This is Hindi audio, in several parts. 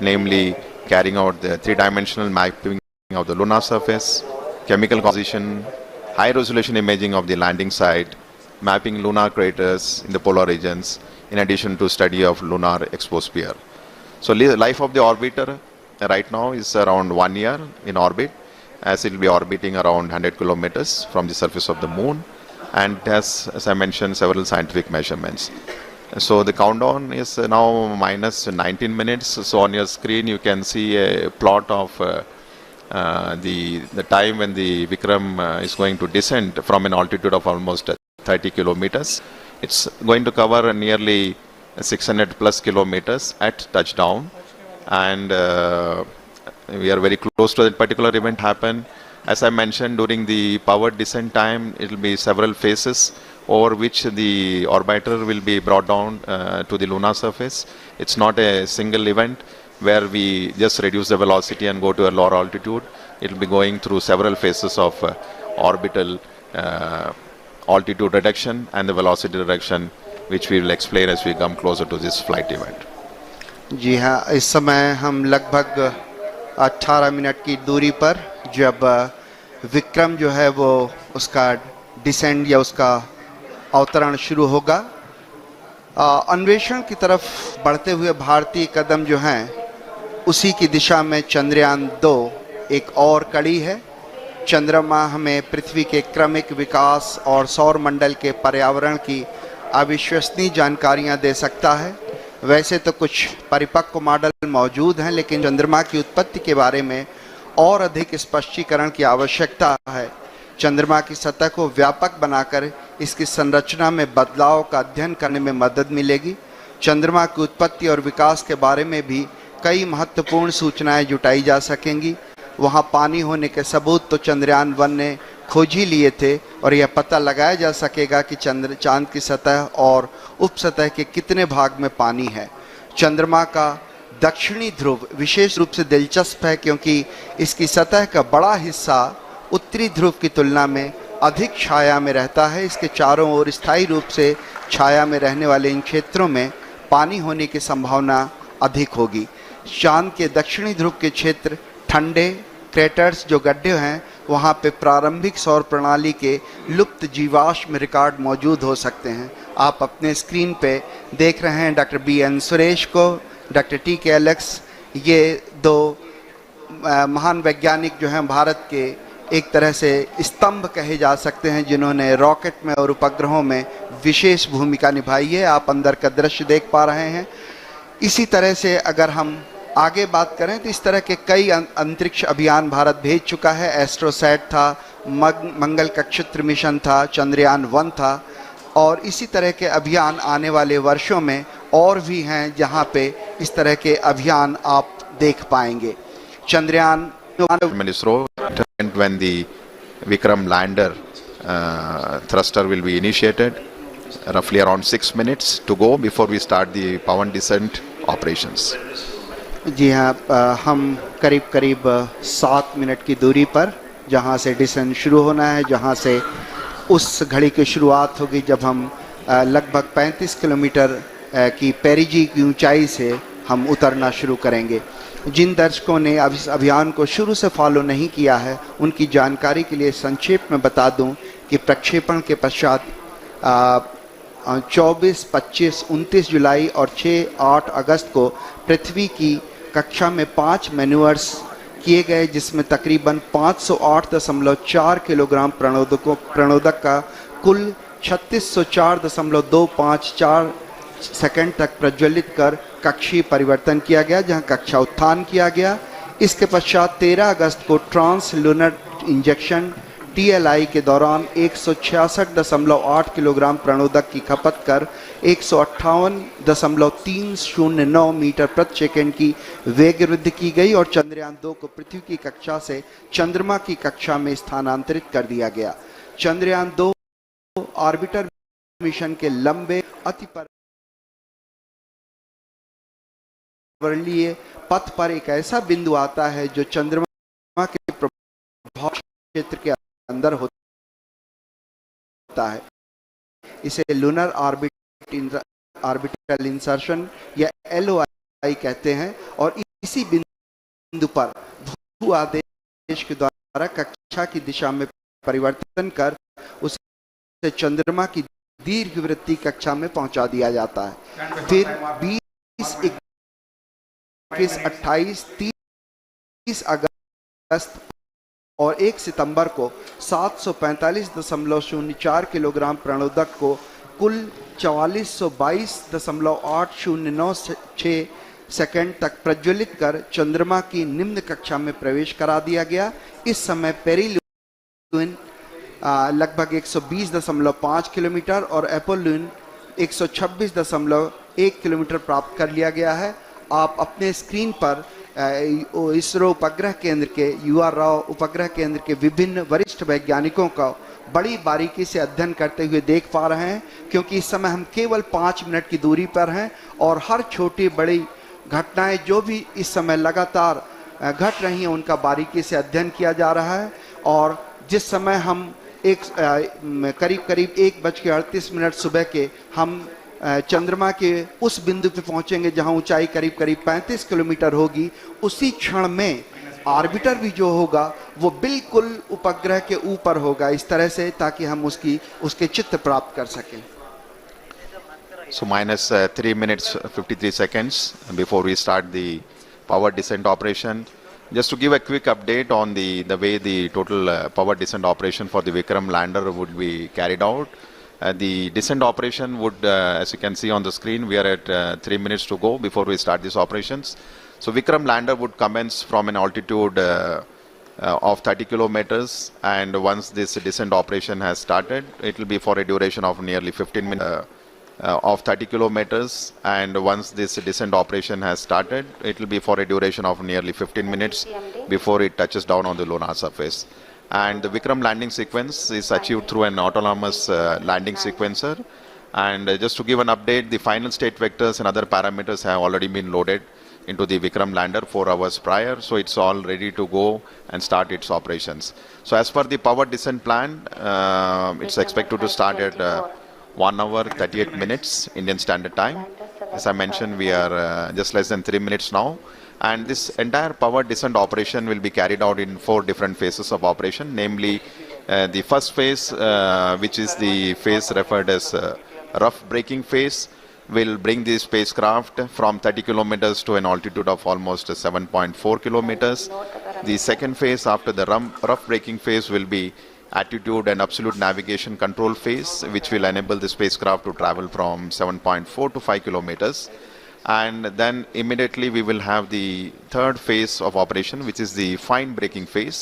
namely carrying out the three-dimensional mapping of the lunar surface, chemical composition, high-resolution imaging of the landing site, mapping lunar craters in the polar regions, in addition to study of lunar exosphere. So life of the orbiter right now is around 1 year in orbit, as it will be orbiting around 100 kilometers from the surface of the moon, and has, as I mentioned, several scientific measurements. So the countdown is now minus 19 minutes. So on your screen you can see a plot of the time when the Vikram is going to descend from an altitude of almost 30 kilometers. It's going to cover nearly 600 plus kilometers at touchdown, and we are very close to that particular event happen. As I mentioned, during the powered descent time, it will be several phases over which the orbiter will be brought down to the lunar surface. It's not a single event where we just reduce the velocity and go to a lower altitude. It will be going through several phases of orbital altitude reduction and the velocity reduction, which we will explain as we come closer to this flight event. जी हाँ, इस समय हम लगभग 18 मिनट की दूरी पर जब विक्रम जो है वो उसका डिसेंड या उसका अवतरण शुरू होगा, अन्वेषण की तरफ बढ़ते हुए भारतीय कदम जो हैं उसी की दिशा में चंद्रयान-2 एक और कड़ी है। चंद्रमा हमें पृथ्वी के क्रमिक विकास और सौर मंडल के पर्यावरण की अविश्वसनीय जानकारियां दे सकता है। वैसे तो कुछ परिपक्व मॉडल मौजूद हैं, लेकिन चंद्रमा की उत्पत्ति के बारे में और अधिक स्पष्टीकरण की आवश्यकता है। चंद्रमा की सतह को व्यापक बनाकर इसकी संरचना में बदलाव का अध्ययन करने में मदद मिलेगी। चंद्रमा की उत्पत्ति और विकास के बारे में भी कई महत्वपूर्ण सूचनाएं जुटाई जा सकेंगी। वहां पानी होने के सबूत तो चंद्रयान-1 ने खोज ही लिए थे, और यह पता लगाया जा सकेगा कि चांद की सतह और उपसतह के कितने भाग में पानी है। चंद्रमा का दक्षिणी ध्रुव विशेष रूप से दिलचस्प है, क्योंकि इसकी सतह का बड़ा हिस्सा उत्तरी ध्रुव की तुलना में अधिक छाया में रहता है। इसके चारों ओर स्थायी रूप से छाया में रहने वाले इन क्षेत्रों में पानी होने की संभावना अधिक होगी। चांद के दक्षिणी ध्रुव के क्षेत्र ठंडे क्रेटर्स जो गड्ढे हैं, वहाँ पे प्रारंभिक सौर प्रणाली के लुप्त जीवाश्म रिकॉर्ड मौजूद हो सकते हैं। आप अपने स्क्रीन पे देख रहे हैं डॉक्टर BN सुरेश को, डॉक्टर TK एलेक्स, ये दो महान वैज्ञानिक जो हैं भारत के एक तरह से स्तंभ कहे जा सकते हैं, जिन्होंने रॉकेट में और उपग्रहों में विशेष भूमिका निभाई है। आप अंदर का दृश्य देख पा रहे हैं। इसी तरह से अगर हम आगे बात करें तो इस तरह के कई अंतरिक्ष अभियान भारत भेज चुका है। एस्ट्रोसैट था, मंगल कक्षत्र मिशन था, चंद्रयान-1 था, और इसी तरह के अभियान आने वाले वर्षों में और भी हैं जहां पे इस तरह के अभियान आप देख पाएंगे। Chandrayaan ISRO, when the Vikram lander thruster will be initiated, roughly around 6 minutes to go before we start the power descent operations. जी हाँ, हम करीब करीब 7 मिनट की दूरी पर जहाँ से डिसेंट शुरू होना है, जहाँ से उस घड़ी की शुरुआत होगी जब हम लगभग 35 किलोमीटर की पेरिजी की ऊंचाई से हम उतरना शुरू करेंगे। जिन दर्शकों ने इस अभियान को शुरू से फॉलो नहीं किया है, उनकी जानकारी के लिए संक्षेप में बता दूं कि प्रक्षेपण के पश्चात 24, 25, 29 जुलाई और 6-8 अगस्त को पृथ्वी की कक्षा में 5 मैन्यूअर्स किए गए, जिसमें तकरीबन 508.4 किलोग्राम प्रणोदक का कुल 3604.254 सेकंड तक प्रज्वलित कर कक्षीय परिवर्तन किया गया, जहां कक्षा उत्थान किया गया। इसके पश्चात 13 अगस्त को ट्रांस लूनर इंजेक्शन TLI के दौरान 166.8 किलोग्राम प्रणोदक की खपत कर 158.309 मीटर प्रति सेकंड की वेग वृद्धि की गई, और चंद्रयान-2 को पृथ्वी की कक्षा से चंद्रमा की कक्षा में स्थानांतरित कर दिया गया। चंद्रयान-2 ऑर्बिटर मिशन के लंबे अति पर्यावरणीय पथ पर एक ऐसा बिंदु आता है जो चंद्रमा के प्रभाव क्षेत्र के अंदर होता है। इसे लूनर ऑर्बिटल इंसर्शन या LOI कहते हैं, और इसी बिंदु पर भू आदेश के द्वारा कक्षा की दिशा में परिवर्तन कर उसे चंद्रमा की दीर्घ वृत्तीय कक्षा में पहुंचा दिया जाता है। फिर 20, 21, 28, 30 अगस्त और 1 सितंबर को 745.04 किलोग्राम प्रणोदक को कुल 4422.8096 सेकंड तक प्रज्वलित कर चंद्रमा की निम्न कक्षा में प्रवेश करा दिया गया। इस समय पेरिलुइन लगभग 120.5 किलोमीटर और एपोलुइन 126.1 किलोमीटर प्राप्त कर लिया गया है। आप अपने स्क्रीन पर इसरो उपग्रह केंद्र के UR राव उपग्रह केंद्र के विभिन्न वरिष्ठ वैज्ञानिकों का बड़ी बारीकी से अध्ययन करते हुए देख पा रहे हैं, क्योंकि इस समय हम केवल 5 मिनट की दूरी पर हैं और हर छोटी बड़ी घटनाएं जो भी इस समय लगातार घट रही हैं उनका बारीकी से अध्ययन किया जा रहा है। और जिस समय हम करीब 1:38 सुबह के हम चंद्रमा के उस बिंदु पे पहुंचेंगे जहां ऊंचाई करीब 35 किलोमीटर होगी, उसी क्षण में ऑर्बिटर भी जो होगा वो बिल्कुल उपग्रह के ऊपर होगा, इस तरह से ताकि हम उसके चित्र प्राप्त कर सकें। So minus 3 minutes 53 seconds before we start the power descent operation. Just to give a quick update on the way the total power descent operation for the Vikram lander would be carried out. The descent operation would, as you can see on the screen, we are at 3 minutes to go before we start these operations. So Vikram lander would commence from an altitude of 30 kilometers, and once this descent operation has started, it will be for a duration of nearly 15 minutes. Of 30 kilometers, and once this descent operation has started, it will be for a duration of nearly 15 minutes before it touches down on the lunar surface. And the Vikram landing sequence is achieved through an autonomous landing sequencer. And just to give an update, the final state vectors and other parameters have already been loaded into the Vikram lander 4 hours prior, so it's all ready to go and start its operations. So as per the power descent plan, it's expected to start at 1 hour 38 minutes Indian Standard Time. As I mentioned, we are just less than 3 minutes now, and this entire power descent operation will be carried out in 4 different phases of operation, namely the first phase, which is the phase referred as rough braking phase, will bring the spacecraft from 30 kilometers to an altitude of almost 7.4 kilometers. The second phase after the rough braking phase will be attitude and absolute navigation control phase, which will enable the spacecraft to travel from 7.4 to 5 kilometers. And then immediately we will have the third phase of operation, which is the fine braking phase,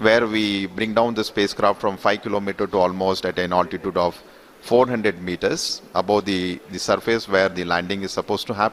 where we bring down the spacecraft from 5 kilometers to almost at an altitude of 400 meters above the surface where the landing is supposed to happen.